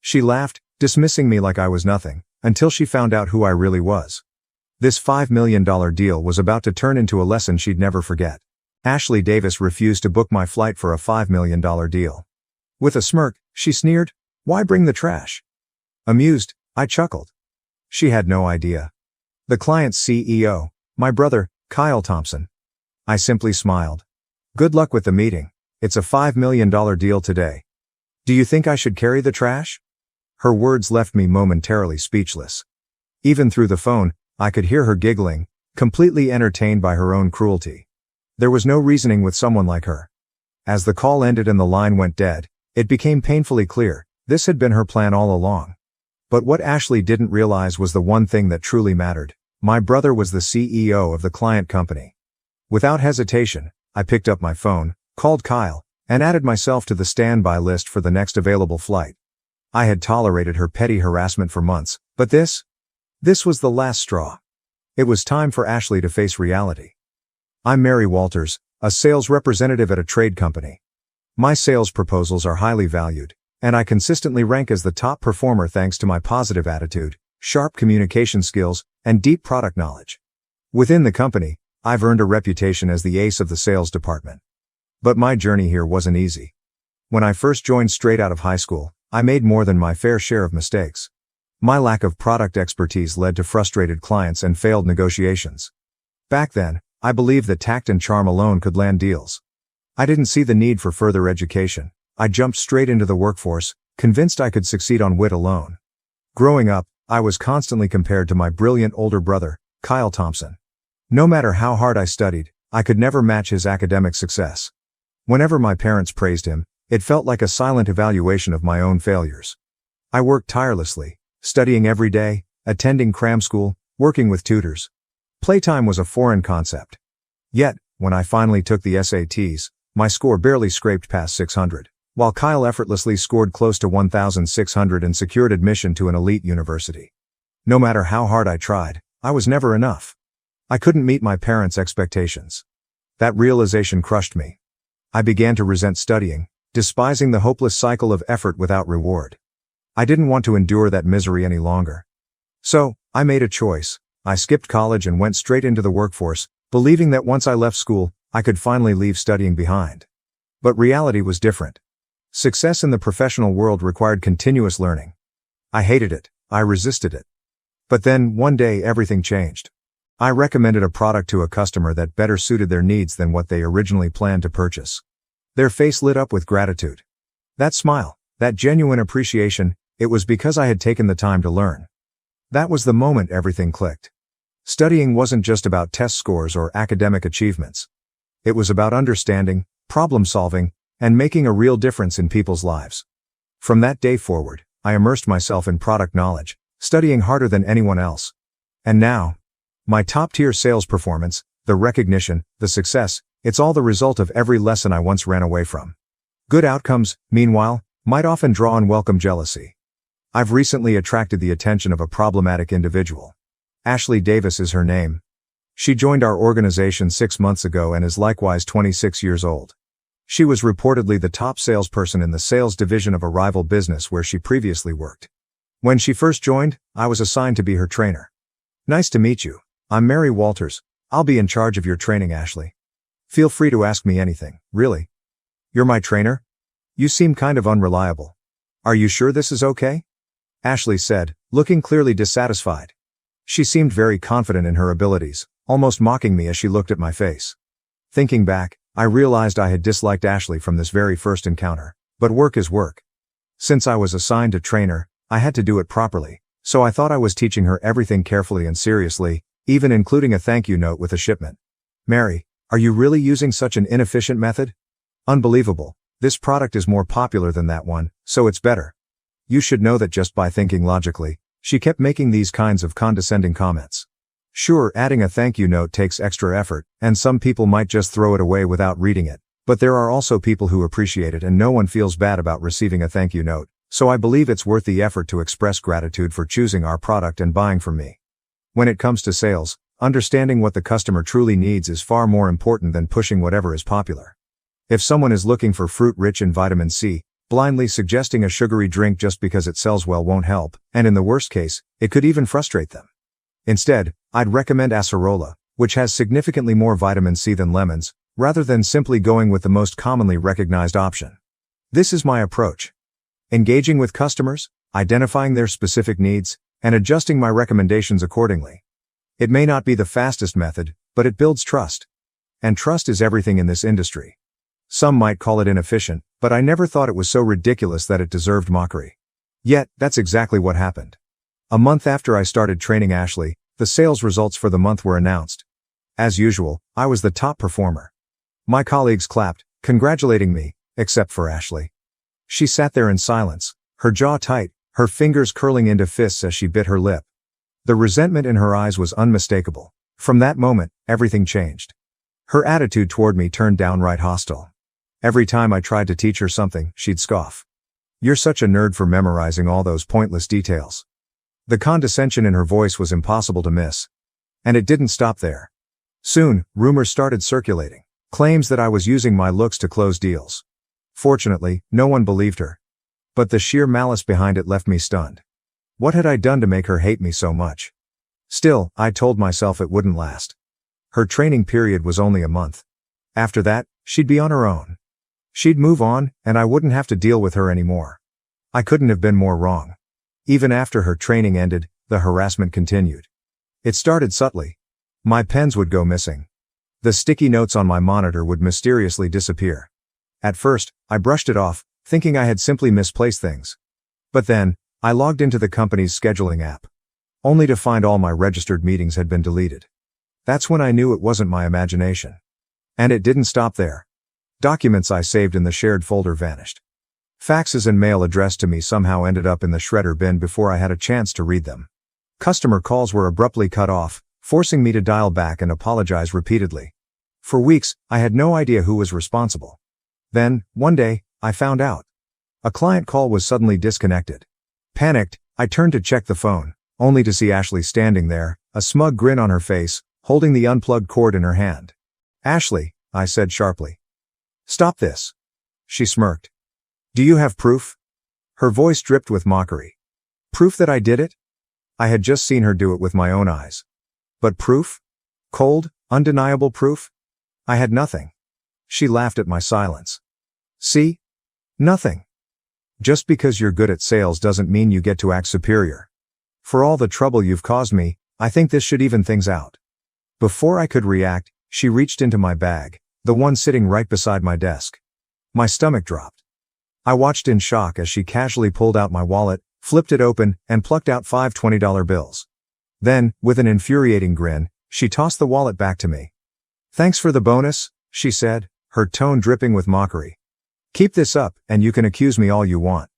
She laughed, dismissing me like I was nothing, until she found out who I really was. This $5 million deal was about to turn into a lesson she'd never forget. Ashley Davis refused to book my flight for a $5 million deal. With a smirk, she sneered, "Why bring the trash?" Amused, I chuckled. She had no idea. The client's CEO, my brother, Kyle Thompson. I simply smiled. "Good luck with the meeting. It's a $5 million deal today. Do you think I should carry the trash?" Her words left me momentarily speechless. Even through the phone, I could hear her giggling, completely entertained by her own cruelty. There was no reasoning with someone like her. As the call ended and the line went dead, it became painfully clear, this had been her plan all along. But what Ashley didn't realize was the one thing that truly mattered. My brother was the CEO of the client company. Without hesitation, I picked up my phone, called Kyle, and added myself to the standby list for the next available flight. I had tolerated her petty harassment for months, but this was the last straw. It was time for Ashley to face reality. I'm Mary Walters, a sales representative at a trade company. My sales proposals are highly valued, and I consistently rank as the top performer thanks to my positive attitude, sharp communication skills, and deep product knowledge. Within the company, I've earned a reputation as the ace of the sales department. But my journey here wasn't easy. When I first joined straight out of high school, I made more than my fair share of mistakes. My lack of product expertise led to frustrated clients and failed negotiations. Back then, I believed that tact and charm alone could land deals. I didn't see the need for further education. I jumped straight into the workforce, convinced I could succeed on wit alone. Growing up, I was constantly compared to my brilliant older brother, Kyle Thompson. No matter how hard I studied, I could never match his academic success. Whenever my parents praised him, it felt like a silent evaluation of my own failures. I worked tirelessly, studying every day, attending cram school, working with tutors. Playtime was a foreign concept. Yet, when I finally took the SATs, my score barely scraped past 600, while Kyle effortlessly scored close to 1,600 and secured admission to an elite university. No matter how hard I tried, I was never enough. I couldn't meet my parents' expectations. That realization crushed me. I began to resent studying, despising the hopeless cycle of effort without reward. I didn't want to endure that misery any longer. So, I made a choice. I skipped college and went straight into the workforce, believing that once I left school, I could finally leave studying behind. But reality was different. Success in the professional world required continuous learning. I hated it. I resisted it. But then, one day, everything changed. I recommended a product to a customer that better suited their needs than what they originally planned to purchase. Their face lit up with gratitude. That smile, that genuine appreciation, it was because I had taken the time to learn. That was the moment everything clicked. Studying wasn't just about test scores or academic achievements. It was about understanding, problem solving, and making a real difference in people's lives. From that day forward, I immersed myself in product knowledge, studying harder than anyone else. And now, my top-tier sales performance, the recognition, the success, it's all the result of every lesson I once ran away from. Good outcomes, meanwhile, might often draw unwelcome jealousy. I've recently attracted the attention of a problematic individual. Ashley Davis is her name. She joined our organization 6 months ago and is likewise 26 years old. She was reportedly the top salesperson in the sales division of a rival business where she previously worked. When she first joined, I was assigned to be her trainer. "Nice to meet you. I'm Mary Walters. I'll be in charge of your training, Ashley. Feel free to ask me anything." "Really? You're my trainer? You seem kind of unreliable. Are you sure this is okay?" Ashley said, looking clearly dissatisfied. She seemed very confident in her abilities, almost mocking me as she looked at my face. Thinking back, I realized I had disliked Ashley from this very first encounter. But work is work. Since I was assigned to train her, I had to do it properly, so I thought I was teaching her everything carefully and seriously, even including a thank you note with a shipment. "Mary, are you really using such an inefficient method? Unbelievable. This product is more popular than that one, so it's better. You should know that." Just by thinking logically, she kept making these kinds of condescending comments. Sure, adding a thank you note takes extra effort, and some people might just throw it away without reading it, but there are also people who appreciate it and no one feels bad about receiving a thank you note, so I believe it's worth the effort to express gratitude for choosing our product and buying from me. When it comes to sales, understanding what the customer truly needs is far more important than pushing whatever is popular. If someone is looking for fruit rich in vitamin C, blindly suggesting a sugary drink just because it sells well won't help, and in the worst case, it could even frustrate them. Instead, I'd recommend acerola, which has significantly more vitamin C than lemons, rather than simply going with the most commonly recognized option. This is my approach. Engaging with customers, identifying their specific needs, and adjusting my recommendations accordingly. It may not be the fastest method, but it builds trust. And trust is everything in this industry. Some might call it inefficient, but I never thought it was so ridiculous that it deserved mockery. Yet, that's exactly what happened. A month after I started training Ashley, the sales results for the month were announced. As usual, I was the top performer. My colleagues clapped, congratulating me, except for Ashley. She sat there in silence, her jaw tight, her fingers curling into fists as she bit her lip. The resentment in her eyes was unmistakable. From that moment, everything changed. Her attitude toward me turned downright hostile. Every time I tried to teach her something, she'd scoff. "You're such a nerd for memorizing all those pointless details." The condescension in her voice was impossible to miss. And it didn't stop there. Soon, rumors started circulating. Claims that I was using my looks to close deals. Fortunately, no one believed her. But the sheer malice behind it left me stunned. What had I done to make her hate me so much? Still, I told myself it wouldn't last. Her training period was only a month. After that, she'd be on her own. She'd move on, and I wouldn't have to deal with her anymore. I couldn't have been more wrong. Even after her training ended, the harassment continued. It started subtly. My pens would go missing. The sticky notes on my monitor would mysteriously disappear. At first, I brushed it off, thinking I had simply misplaced things. But then, I logged into the company's scheduling app. Only to find all my registered meetings had been deleted. That's when I knew it wasn't my imagination. And it didn't stop there. Documents I saved in the shared folder vanished. Faxes and mail addressed to me somehow ended up in the shredder bin before I had a chance to read them. Customer calls were abruptly cut off, forcing me to dial back and apologize repeatedly. For weeks, I had no idea who was responsible. Then, one day, I found out. A client call was suddenly disconnected. Panicked, I turned to check the phone, only to see Ashley standing there, a smug grin on her face, holding the unplugged cord in her hand. "Ashley," I said sharply. "Stop this." She smirked. "Do you have proof?" Her voice dripped with mockery. Proof that I did it? I had just seen her do it with my own eyes. But proof? Cold, undeniable proof? I had nothing. She laughed at my silence. "See? Nothing. Just because you're good at sales doesn't mean you get to act superior. For all the trouble you've caused me, I think this should even things out." Before I could react, she reached into my bag, the one sitting right beside my desk. My stomach dropped. I watched in shock as she casually pulled out my wallet, flipped it open, and plucked out 5 $20 bills. Then, with an infuriating grin, she tossed the wallet back to me. "Thanks for the bonus," she said, her tone dripping with mockery. "Keep this up, and you can accuse me all you want."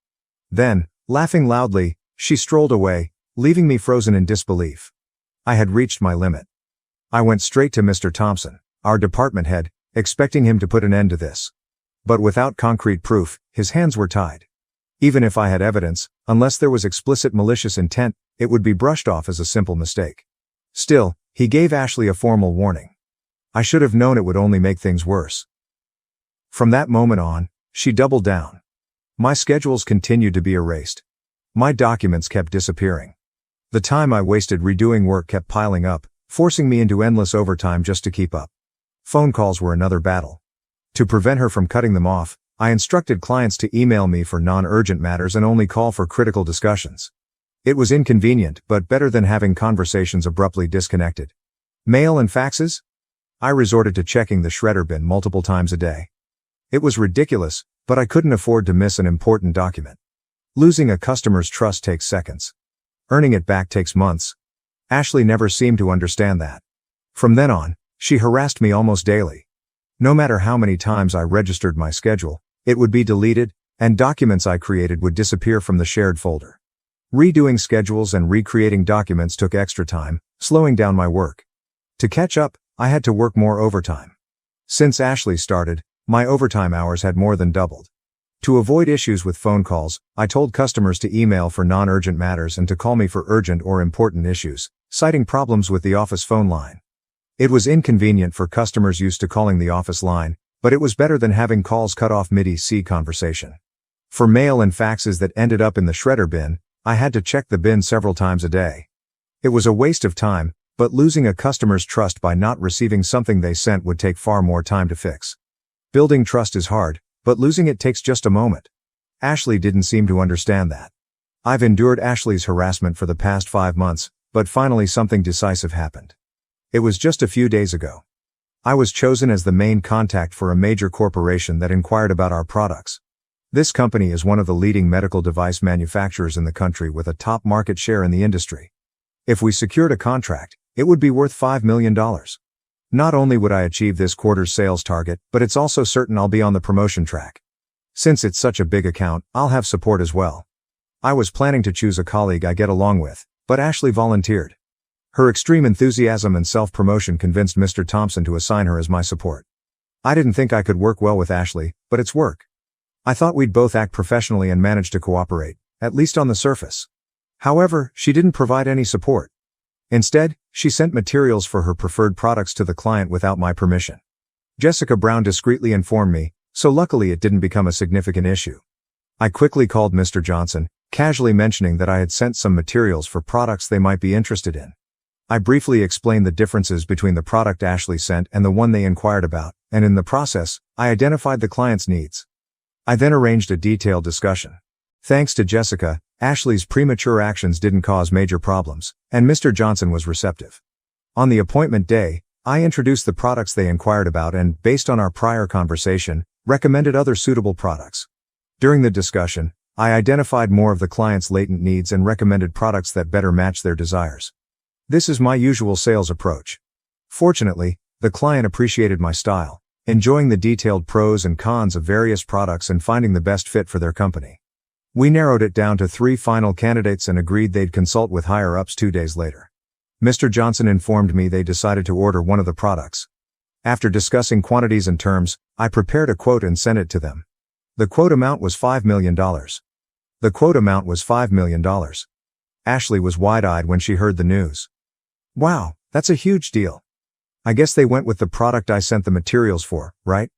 Then, laughing loudly, she strolled away, leaving me frozen in disbelief. I had reached my limit. I went straight to Mr. Thompson, our department head, expecting him to put an end to this. But without concrete proof, his hands were tied. Even if I had evidence, unless there was explicit malicious intent, it would be brushed off as a simple mistake. Still, he gave Ashley a formal warning. I should have known it would only make things worse. From that moment on, she doubled down. My schedules continued to be erased. My documents kept disappearing. The time I wasted redoing work kept piling up, forcing me into endless overtime just to keep up. Phone calls were another battle. To prevent her from cutting them off, I instructed clients to email me for non-urgent matters and only call for critical discussions. It was inconvenient, but better than having conversations abruptly disconnected. Mail and faxes? I resorted to checking the shredder bin multiple times a day. It was ridiculous, but I couldn't afford to miss an important document. Losing a customer's trust takes seconds. Earning it back takes months. Ashley never seemed to understand that. From then on, she harassed me almost daily. No matter how many times I registered my schedule, it would be deleted, and documents I created would disappear from the shared folder. Redoing schedules and recreating documents took extra time, slowing down my work. To catch up, I had to work more overtime. Since Ashley started, my overtime hours had more than doubled. To avoid issues with phone calls, I told customers to email for non-urgent matters and to call me for urgent or important issues, citing problems with the office phone line. It was inconvenient for customers used to calling the office line, but it was better than having calls cut off mid-EC conversation. For mail and faxes that ended up in the shredder bin, I had to check the bin several times a day. It was a waste of time, but losing a customer's trust by not receiving something they sent would take far more time to fix. Building trust is hard, but losing it takes just a moment. Ashley didn't seem to understand that. I've endured Ashley's harassment for the past 5 months, but finally something decisive happened. It was just a few days ago. I was chosen as the main contact for a major corporation that inquired about our products. This company is one of the leading medical device manufacturers in the country with a top market share in the industry. If we secured a contract, it would be worth $5 million. Not only would I achieve this quarter's sales target, but it's also certain I'll be on the promotion track. Since it's such a big account, I'll have support as well. I was planning to choose a colleague I get along with, but Ashley volunteered. Her extreme enthusiasm and self-promotion convinced Mr. Thompson to assign her as my support. I didn't think I could work well with Ashley, but it's work. I thought we'd both act professionally and manage to cooperate, at least on the surface. However, she didn't provide any support. Instead, she sent materials for her preferred products to the client without my permission. Jessica Brown discreetly informed me, so luckily it didn't become a significant issue. I quickly called Mr. Johnson, casually mentioning that I had sent some materials for products they might be interested in. I briefly explained the differences between the product Ashley sent and the one they inquired about, and in the process, I identified the client's needs. I then arranged a detailed discussion. Thanks to Jessica, Ashley's premature actions didn't cause major problems, and Mr. Johnson was receptive. On the appointment day, I introduced the products they inquired about and, based on our prior conversation, recommended other suitable products. During the discussion, I identified more of the client's latent needs and recommended products that better match their desires. This is my usual sales approach. Fortunately, the client appreciated my style, enjoying the detailed pros and cons of various products and finding the best fit for their company. We narrowed it down to 3 final candidates and agreed they'd consult with higher-ups 2 days later. Mr. Johnson informed me they decided to order one of the products. After discussing quantities and terms, I prepared a quote and sent it to them. The quote amount was $5 million. Ashley was wide-eyed when she heard the news. Wow, that's a huge deal. I guess they went with the product I sent the materials for, right?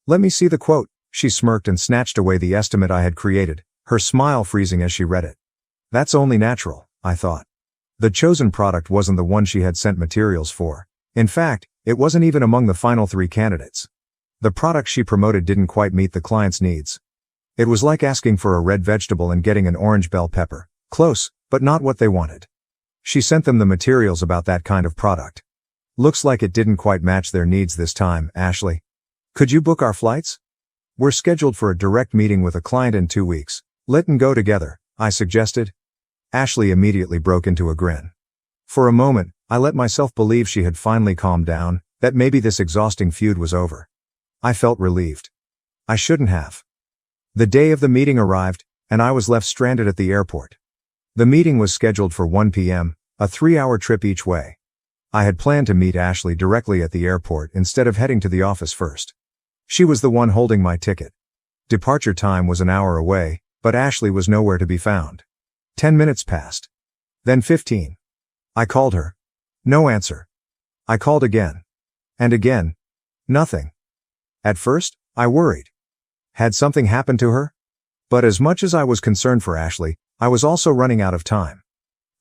Let me see the quote. She smirked and snatched away the estimate I had created, her smile freezing as she read it. That's only natural, I thought. The chosen product wasn't the one she had sent materials for. In fact, it wasn't even among the final 3 candidates. The product she promoted didn't quite meet the client's needs. It was like asking for a red vegetable and getting an orange bell pepper. Close, but not what they wanted. She sent them the materials about that kind of product. Looks like it didn't quite match their needs this time, Ashley. Could you book our flights? We're scheduled for a direct meeting with a client in 2 weeks. Let's go together, I suggested. Ashley immediately broke into a grin. For a moment, I let myself believe she had finally calmed down, that maybe this exhausting feud was over. I felt relieved. I shouldn't have. The day of the meeting arrived, and I was left stranded at the airport. The meeting was scheduled for 1 p.m., a 3-hour trip each way. I had planned to meet Ashley directly at the airport instead of heading to the office first. She was the one holding my ticket. Departure time was an hour away, but Ashley was nowhere to be found. 10 minutes passed. Then 15. I called her. No answer. I called again. And again. Nothing. At first, I worried. Had something happened to her? But as much as I was concerned for Ashley, I was also running out of time.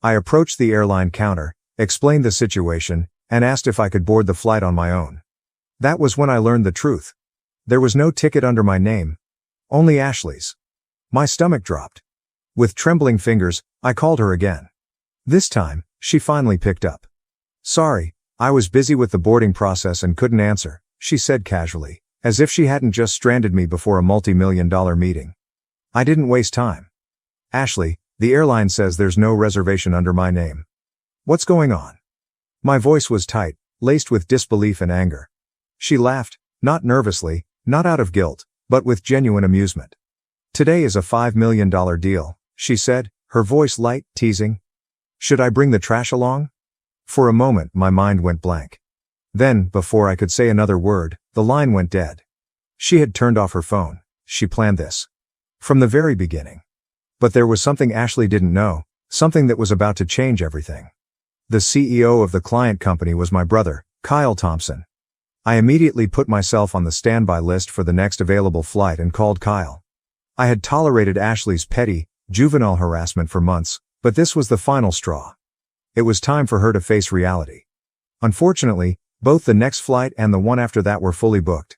I approached the airline counter, explained the situation, and asked if I could board the flight on my own. That was when I learned the truth. There was no ticket under my name. Only Ashley's. My stomach dropped. With trembling fingers, I called her again. This time, she finally picked up. Sorry, I was busy with the boarding process and couldn't answer, she said casually, as if she hadn't just stranded me before a multi-million-dollar meeting. I didn't waste time. Ashley, the airline says there's no reservation under my name. What's going on? My voice was tight, laced with disbelief and anger. She laughed, not nervously, not out of guilt, but with genuine amusement. Today is a $5 million deal, she said, her voice light, teasing. Should I bring the trash along? For a moment, my mind went blank. Then, before I could say another word, the line went dead. She had turned off her phone. She planned this. From the very beginning. But there was something Ashley didn't know, something that was about to change everything. The CEO of the client company was my brother, Kyle Thompson. I immediately put myself on the standby list for the next available flight and called Kyle. I had tolerated Ashley's petty, juvenile harassment for months, but this was the final straw. It was time for her to face reality. Unfortunately, both the next flight and the one after that were fully booked.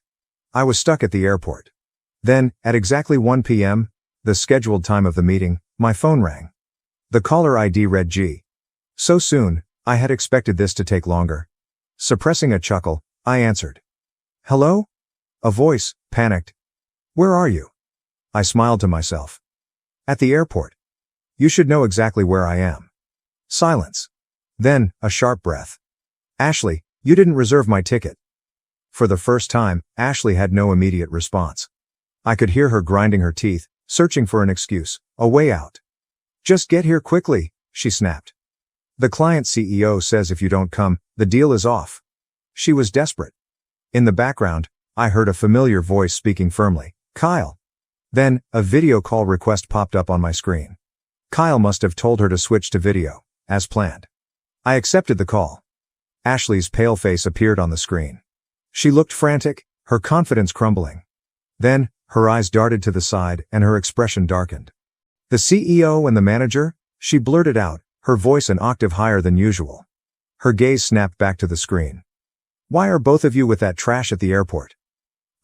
I was stuck at the airport. Then, at exactly 1 p.m., the scheduled time of the meeting, my phone rang. The caller ID read G. So soon, I had expected this to take longer. Suppressing a chuckle, I answered. Hello? A voice, panicked. Where are you? I smiled to myself. At the airport. You should know exactly where I am. Silence. Then, a sharp breath. Ashley, you didn't reserve my ticket. For the first time, Ashley had no immediate response. I could hear her grinding her teeth, searching for an excuse, a way out. Just get here quickly, she snapped. The client CEO says if you don't come, the deal is off. She was desperate. In the background, I heard a familiar voice speaking firmly, Kyle. Then, a video call request popped up on my screen. Kyle must have told her to switch to video, as planned. I accepted the call. Ashley's pale face appeared on the screen. She looked frantic, her confidence crumbling. Then, her eyes darted to the side and her expression darkened. The CEO and the manager? She blurted out, her voice an octave higher than usual. Her gaze snapped back to the screen. Why are both of you with that trash at the airport?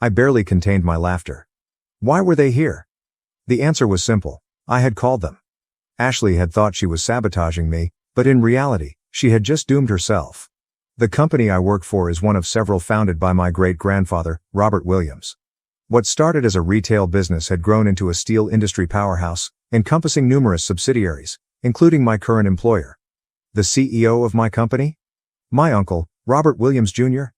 I barely contained my laughter. Why were they here? The answer was simple. I had called them. Ashley had thought she was sabotaging me, but in reality, she had just doomed herself. The company I work for is one of several founded by my great-grandfather, Robert Williams. What started as a retail business had grown into a steel industry powerhouse, encompassing numerous subsidiaries, including my current employer. The CEO of my company? My uncle, Robert Williams Jr.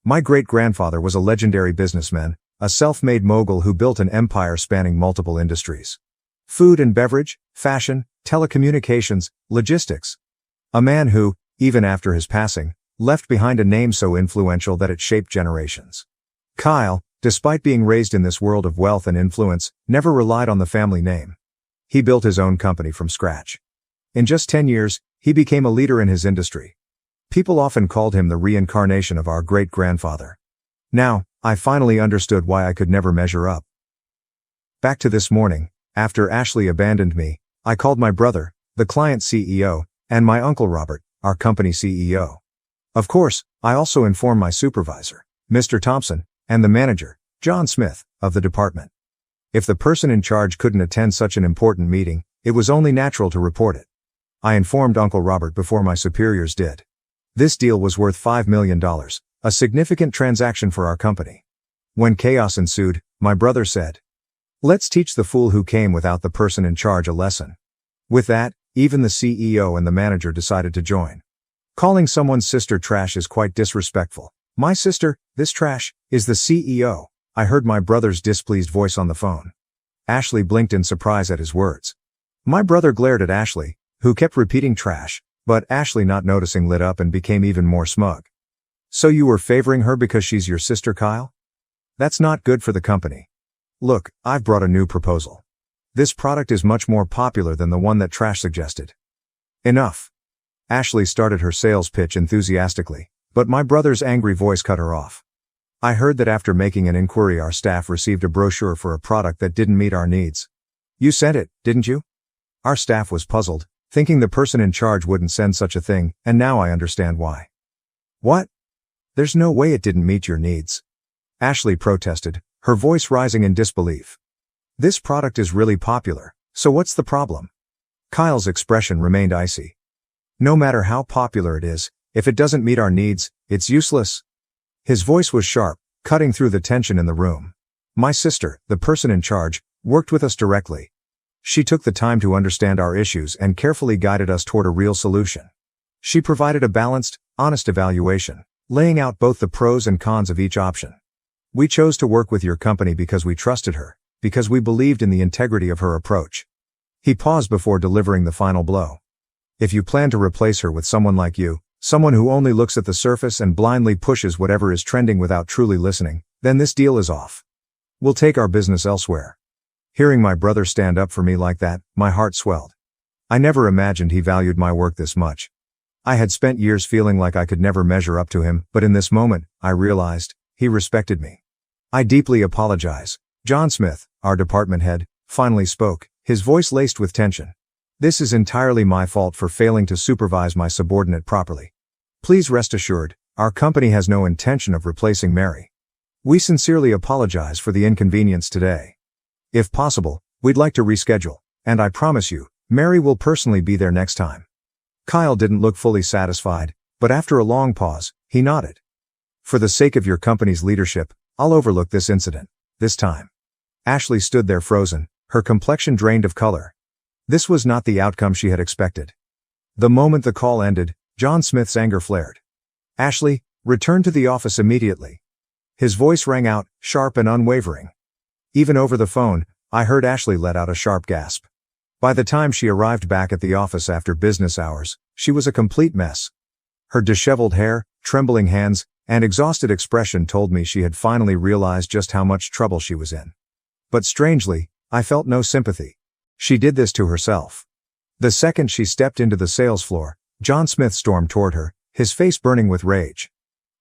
My great-grandfather was a legendary businessman, a self-made mogul who built an empire spanning multiple industries. Food and beverage, fashion, telecommunications, logistics. A man who, even after his passing, left behind a name so influential that it shaped generations. Kyle, despite being raised in this world of wealth and influence, never relied on the family name. He built his own company from scratch. In just 10 years, he became a leader in his industry. People often called him the reincarnation of our great-grandfather. Now, I finally understood why I could never measure up. Back to this morning, after Ashley abandoned me, I called my brother, the client CEO, and my uncle Robert, our company CEO. Of course, I also informed my supervisor, Mr. Thompson, and the manager, John Smith, of the department. If the person in charge couldn't attend such an important meeting, it was only natural to report it. I informed Uncle Robert before my superiors did. This deal was worth $5 million, a significant transaction for our company. When chaos ensued, my brother said, "Let's teach the fool who came without the person in charge a lesson." With that, even the CEO and the manager decided to join. Calling someone's sister trash is quite disrespectful. My sister, this trash, is the CEO, I heard my brother's displeased voice on the phone. Ashley blinked in surprise at his words. My brother glared at Ashley, who kept repeating trash, but Ashley, not noticing, lit up and became even more smug. So you were favoring her because she's your sister, Kyle? That's not good for the company. Look, I've brought a new proposal. This product is much more popular than the one that trash suggested. Enough. Ashley started her sales pitch enthusiastically, but my brother's angry voice cut her off. I heard that after making an inquiry our staff received a brochure for a product that didn't meet our needs. You sent it, didn't you? Our staff was puzzled, thinking the person in charge wouldn't send such a thing, and now I understand why. What? There's no way it didn't meet your needs. Ashley protested, her voice rising in disbelief. This product is really popular, so what's the problem? Kyle's expression remained icy. No matter how popular it is, if it doesn't meet our needs, it's useless. His voice was sharp, cutting through the tension in the room. My sister, the person in charge, worked with us directly. She took the time to understand our issues and carefully guided us toward a real solution. She provided a balanced, honest evaluation, laying out both the pros and cons of each option. We chose to work with your company because we trusted her, because we believed in the integrity of her approach. He paused before delivering the final blow. If you plan to replace her with someone like you, someone who only looks at the surface and blindly pushes whatever is trending without truly listening, then this deal is off. We'll take our business elsewhere. Hearing my brother stand up for me like that, my heart swelled. I never imagined he valued my work this much. I had spent years feeling like I could never measure up to him, but in this moment, I realized, he respected me. I deeply apologize, John Smith, our department head, finally spoke, his voice laced with tension. This is entirely my fault for failing to supervise my subordinate properly. Please rest assured, our company has no intention of replacing Mary. We sincerely apologize for the inconvenience today. If possible, we'd like to reschedule, and I promise you, Mary will personally be there next time. Kyle didn't look fully satisfied, but after a long pause, he nodded. For the sake of your company's leadership, I'll overlook this incident, this time. Ashley stood there frozen, her complexion drained of color. This was not the outcome she had expected. The moment the call ended, John Smith's anger flared. Ashley, return to the office immediately. His voice rang out, sharp and unwavering. Even over the phone, I heard Ashley let out a sharp gasp. By the time she arrived back at the office after business hours, she was a complete mess. Her disheveled hair, trembling hands, and exhausted expression told me she had finally realized just how much trouble she was in. But strangely, I felt no sympathy. She did this to herself. The second she stepped into the sales floor, John Smith stormed toward her, his face burning with rage.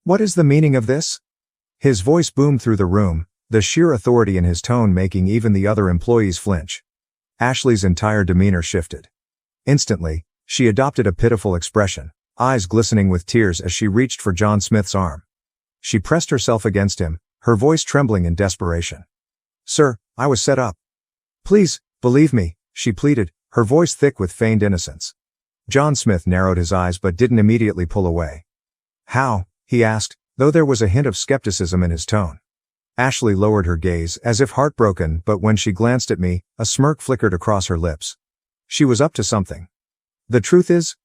What is the meaning of this? His voice boomed through the room, the sheer authority in his tone making even the other employees flinch. Ashley's entire demeanor shifted. Instantly, she adopted a pitiful expression, eyes glistening with tears as she reached for John Smith's arm. She pressed herself against him, her voice trembling in desperation. Sir, I was set up. Please, believe me, she pleaded, her voice thick with feigned innocence. John Smith narrowed his eyes but didn't immediately pull away. How? He asked, though there was a hint of skepticism in his tone. Ashley lowered her gaze as if heartbroken, but when she glanced at me, a smirk flickered across her lips. She was up to something. The truth is?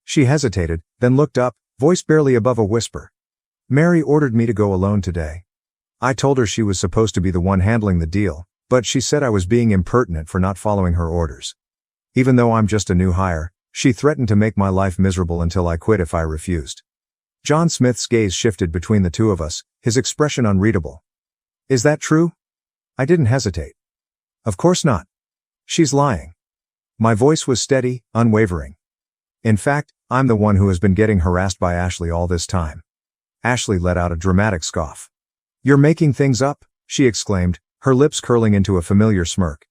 She hesitated, then looked up, voice barely above a whisper. Mary ordered me to go alone today. I told her she was supposed to be the one handling the deal, but she said I was being impertinent for not following her orders. Even though I'm just a new hire, she threatened to make my life miserable until I quit if I refused. John Smith's gaze shifted between the two of us, his expression unreadable. Is that true? I didn't hesitate. Of course not. She's lying. My voice was steady, unwavering. In fact, I'm the one who has been getting harassed by Ashley all this time. Ashley let out a dramatic scoff. You're making things up, she exclaimed, her lips curling into a familiar smirk.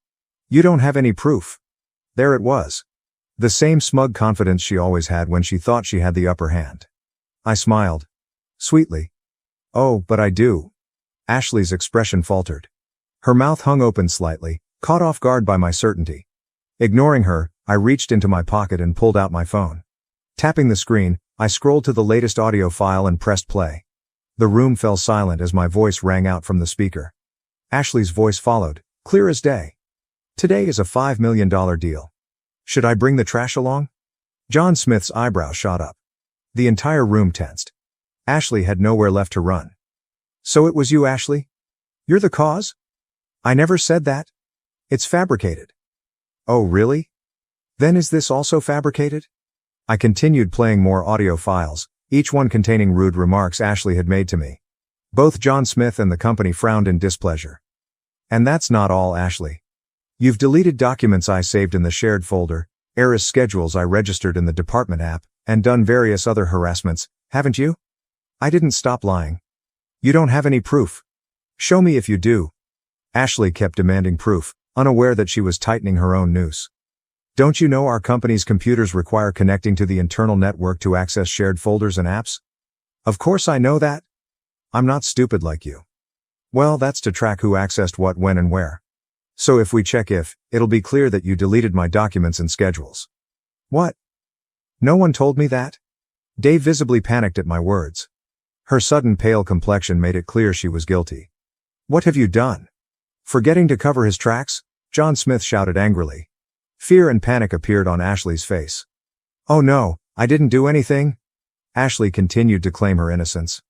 You don't have any proof. There it was. The same smug confidence she always had when she thought she had the upper hand. I smiled. Sweetly. Oh, but I do. Ashley's expression faltered. Her mouth hung open slightly, caught off guard by my certainty. Ignoring her, I reached into my pocket and pulled out my phone. Tapping the screen, I scrolled to the latest audio file and pressed play. The room fell silent as my voice rang out from the speaker. Ashley's voice followed, clear as day. Today is a $5 million deal. Should I bring the trash along? John Smith's eyebrow shot up. The entire room tensed. Ashley had nowhere left to run. So it was you, Ashley? You're the cause? I never said that. It's fabricated. Oh, really? Then is this also fabricated? I continued playing more audio files, each one containing rude remarks Ashley had made to me. Both John Smith and the company frowned in displeasure. And that's not all, Ashley. You've deleted documents I saved in the shared folder, errors schedules I registered in the department app, and done various other harassments, haven't you? I didn't stop lying. You don't have any proof. Show me if you do. Ashley kept demanding proof, unaware that she was tightening her own noose. Don't you know our company's computers require connecting to the internal network to access shared folders and apps? Of course I know that. I'm not stupid like you. Well, that's to track who accessed what, when, and where. So if we check if, it'll be clear that you deleted my documents and schedules. What? No one told me that? Dave visibly panicked at my words. Her sudden pale complexion made it clear she was guilty. What have you done? Forgetting to cover his tracks? John Smith shouted angrily. Fear and panic appeared on Ashley's face. Oh no, I didn't do anything. Ashley continued to claim her innocence.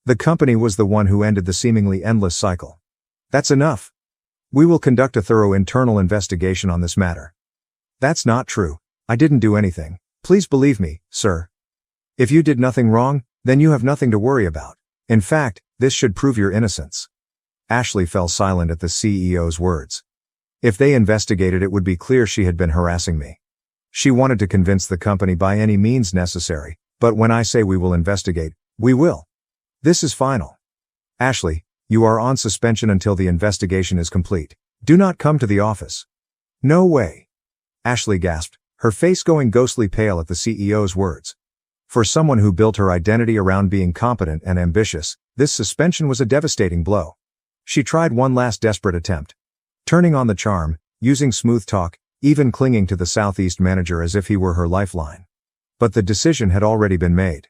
The company was the one who ended the seemingly endless cycle. That's enough. We will conduct a thorough internal investigation on this matter. That's not true. I didn't do anything. Please believe me, sir. If you did nothing wrong, then you have nothing to worry about. In fact, this should prove your innocence. Ashley fell silent at the CEO's words. If they investigated, it would be clear she had been harassing me. She wanted to convince the company by any means necessary, but when I say we will investigate, we will. This is final. Ashley, you are on suspension until the investigation is complete. Do not come to the office. No way. Ashley gasped, her face going ghostly pale at the CEO's words. For someone who built her identity around being competent and ambitious, this suspension was a devastating blow. She tried one last desperate attempt. Turning on the charm, using smooth talk, even clinging to the Southeast manager as if he were her lifeline. But the decision had already been made.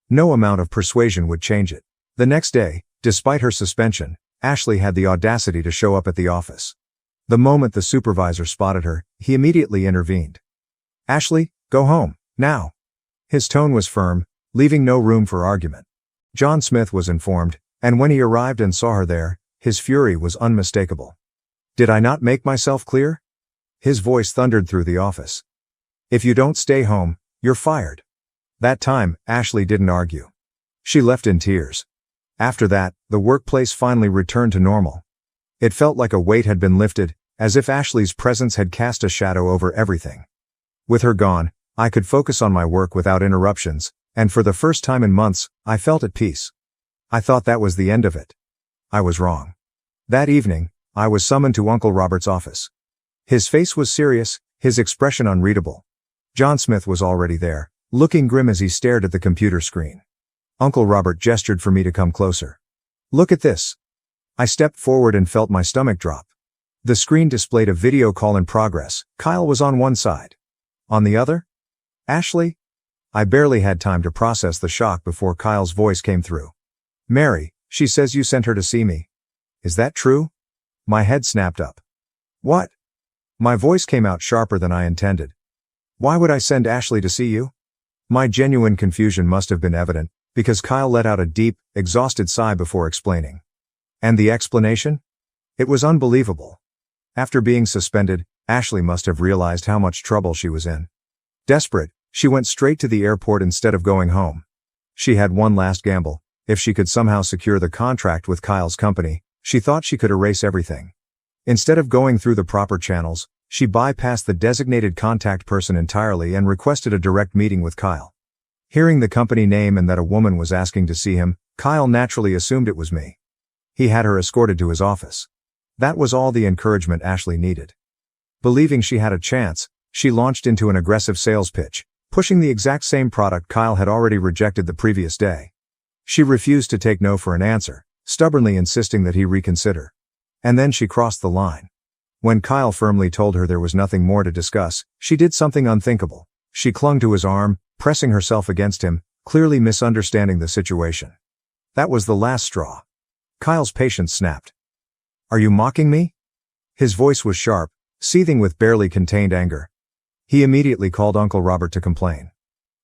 No amount of persuasion would change it. The next day, despite her suspension, Ashley had the audacity to show up at the office. The moment the supervisor spotted her, he immediately intervened. Ashley, go home, now. His tone was firm, leaving no room for argument. John Smith was informed, and when he arrived and saw her there, his fury was unmistakable. Did I not make myself clear? His voice thundered through the office. If you don't stay home, you're fired. That time, Ashley didn't argue. She left in tears. After that, the workplace finally returned to normal. It felt like a weight had been lifted, as if Ashley's presence had cast a shadow over everything. With her gone, I could focus on my work without interruptions, and for the first time in months, I felt at peace. I thought that was the end of it. I was wrong. That evening, I was summoned to Uncle Robert's office. His face was serious, his expression unreadable. John Smith was already there, looking grim as he stared at the computer screen. Uncle Robert gestured for me to come closer. Look at this. I stepped forward and felt my stomach drop. The screen displayed a video call in progress. Kyle was on one side. On the other? Ashley? I barely had time to process the shock before Kyle's voice came through. Mary, she says you sent her to see me. Is that true? My head snapped up. What? My voice came out sharper than I intended. Why would I send Ashley to see you? My genuine confusion must have been evident, because Kyle let out a deep, exhausted sigh before explaining. And the explanation? It was unbelievable. After being suspended, Ashley must have realized how much trouble she was in. Desperate, she went straight to the airport instead of going home. She had one last gamble. If she could somehow secure the contract with Kyle's company, she thought she could erase everything. Instead of going through the proper channels, she bypassed the designated contact person entirely and requested a direct meeting with Kyle. Hearing the company name and that a woman was asking to see him, Kyle naturally assumed it was me. He had her escorted to his office. That was all the encouragement Ashley needed. Believing she had a chance, she launched into an aggressive sales pitch, pushing the exact same product Kyle had already rejected the previous day. She refused to take no for an answer, stubbornly insisting that he reconsider. And then she crossed the line. When Kyle firmly told her there was nothing more to discuss, she did something unthinkable. She clung to his arm, pressing herself against him, clearly misunderstanding the situation. That was the last straw. Kyle's patience snapped. Are you mocking me? His voice was sharp, seething with barely contained anger. He immediately called Uncle Robert to complain.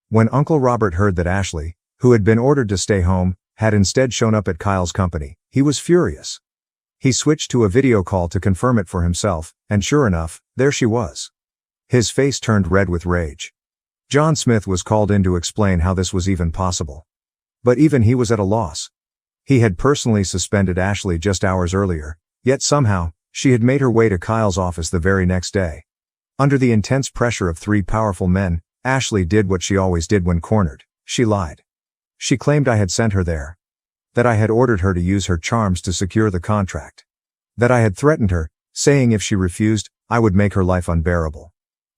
When Uncle Robert heard that Ashley, who had been ordered to stay home, had instead shown up at Kyle's company, he was furious. He switched to a video call to confirm it for himself, and sure enough, there she was. His face turned red with rage. John Smith was called in to explain how this was even possible. But even he was at a loss. He had personally suspended Ashley just hours earlier, yet somehow, she had made her way to Kyle's office the very next day. Under the intense pressure of three powerful men, Ashley did what she always did when cornered. She lied. She claimed I had sent her there. That I had ordered her to use her charms to secure the contract. That I had threatened her, saying if she refused, I would make her life unbearable.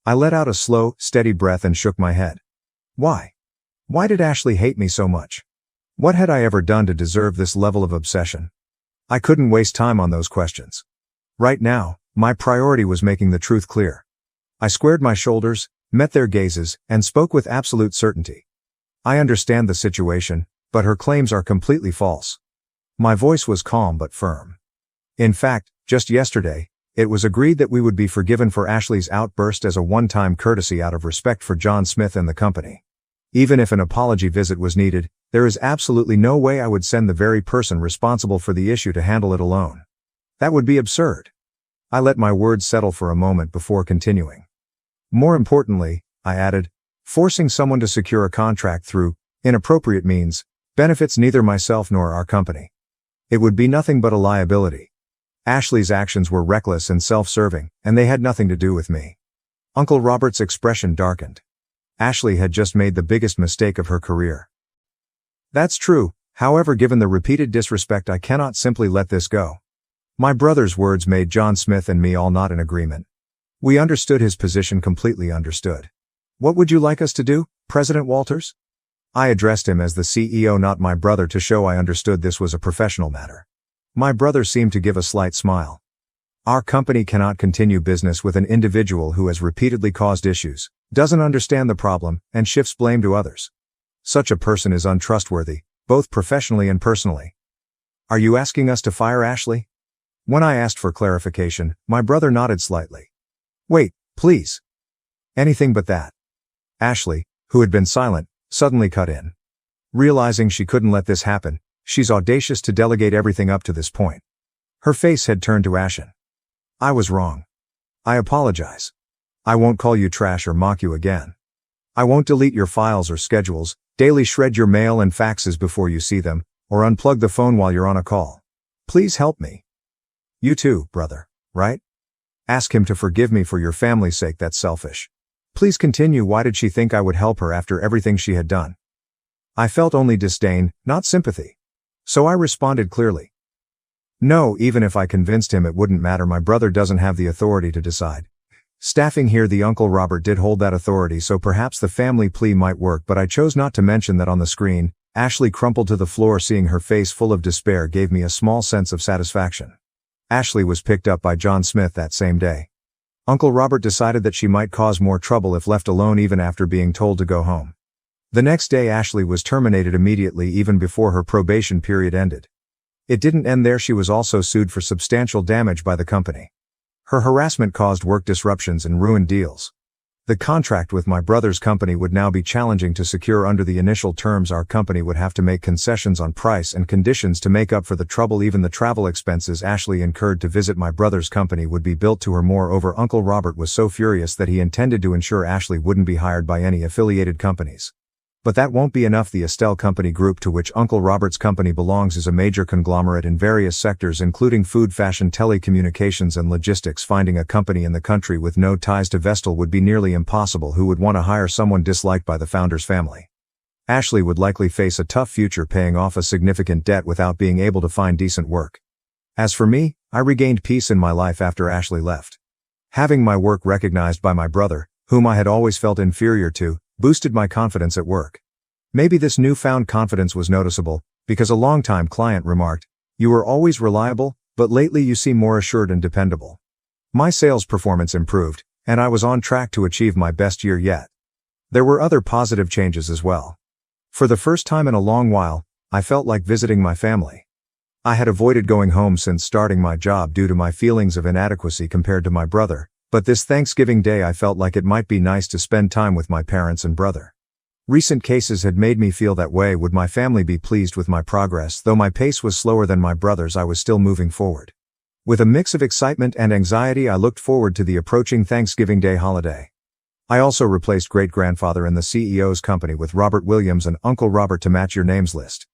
I let out a slow, steady breath and shook my head. Why? Why did Ashley hate me so much? What had I ever done to deserve this level of obsession? I couldn't waste time on those questions. Right now, my priority was making the truth clear. I squared my shoulders, met their gazes, and spoke with absolute certainty. I understand the situation, but her claims are completely false. My voice was calm but firm. In fact, just yesterday, it was agreed that we would be forgiven for Ashley's outburst as a one-time courtesy out of respect for John Smith and the company. Even if an apology visit was needed, there is absolutely no way I would send the very person responsible for the issue to handle it alone. That would be absurd. I let my words settle for a moment before continuing. More importantly, I added, forcing someone to secure a contract through inappropriate means benefits neither myself nor our company. It would be nothing but a liability. Ashley's actions were reckless and self-serving, and they had nothing to do with me. Uncle Robert's expression darkened. Ashley had just made the biggest mistake of her career. That's true, however, given the repeated disrespect, I cannot simply let this go. My brother's words made John Smith and me all nod in agreement. We understood his position, completely understood. What would you like us to do, President Walters? I addressed him as the CEO, not my brother, to show I understood this was a professional matter. My brother seemed to give a slight smile. Our company cannot continue business with an individual who has repeatedly caused issues, doesn't understand the problem, and shifts blame to others. Such a person is untrustworthy, both professionally and personally. Are you asking us to fire Ashley? When I asked for clarification, my brother nodded slightly. Wait, please. Anything but that. Ashley, who had been silent, suddenly cut in. Realizing she couldn't let this happen, she's audacious to delegate everything up to this point. Her face had turned to ashen. I was wrong. I apologize. I won't call you trash or mock you again. I won't delete your files or schedules, daily shred your mail and faxes before you see them, or unplug the phone while you're on a call. Please help me. You too, brother, right? Ask him to forgive me for your family's sake. That's selfish. Please continue. Why did she think I would help her after everything she had done? I felt only disdain, not sympathy. So I responded clearly. No, even if I convinced him it wouldn't matter. My brother doesn't have the authority to decide. Staffing here, the Uncle Robert did hold that authority, so perhaps the family plea might work, but I chose not to mention that on the screen. Ashley crumpled to the floor. Seeing her face full of despair gave me a small sense of satisfaction. Ashley was picked up by John Smith that same day. Uncle Robert decided that she might cause more trouble if left alone, even after being told to go home. The next day, Ashley was terminated immediately, even before her probation period ended. It didn't end there. She was also sued for substantial damage by the company. Her harassment caused work disruptions and ruined deals. The contract with my brother's company would now be challenging to secure. Under the initial terms, our company would have to make concessions on price and conditions to make up for the trouble. Even the travel expenses Ashley incurred to visit my brother's company would be billed to her. Moreover, Uncle Robert was so furious that he intended to ensure Ashley wouldn't be hired by any affiliated companies. But that won't be enough. The Estelle Company Group, to which Uncle Robert's company belongs, is a major conglomerate in various sectors including food, fashion, telecommunications and logistics. Finding a company in the country with no ties to Vestal would be nearly impossible. Who would want to hire someone disliked by the founder's family? Ashley would likely face a tough future paying off a significant debt without being able to find decent work. As for me, I regained peace in my life after Ashley left. Having my work recognized by my brother, whom I had always felt inferior to, boosted my confidence at work. Maybe this newfound confidence was noticeable, because a longtime client remarked, "You were always reliable, but lately you seem more assured and dependable." My sales performance improved, and I was on track to achieve my best year yet. There were other positive changes as well. For the first time in a long while, I felt like visiting my family. I had avoided going home since starting my job due to my feelings of inadequacy compared to my brother, but this Thanksgiving Day I felt like it might be nice to spend time with my parents and brother. Recent cases had made me feel that way. Would my family be pleased with my progress? Though my pace was slower than my brother's, I was still moving forward. With a mix of excitement and anxiety, I looked forward to the approaching Thanksgiving Day holiday. I also replaced great-grandfather in the CEO's company with Robert Williams and Uncle Robert to match your names list.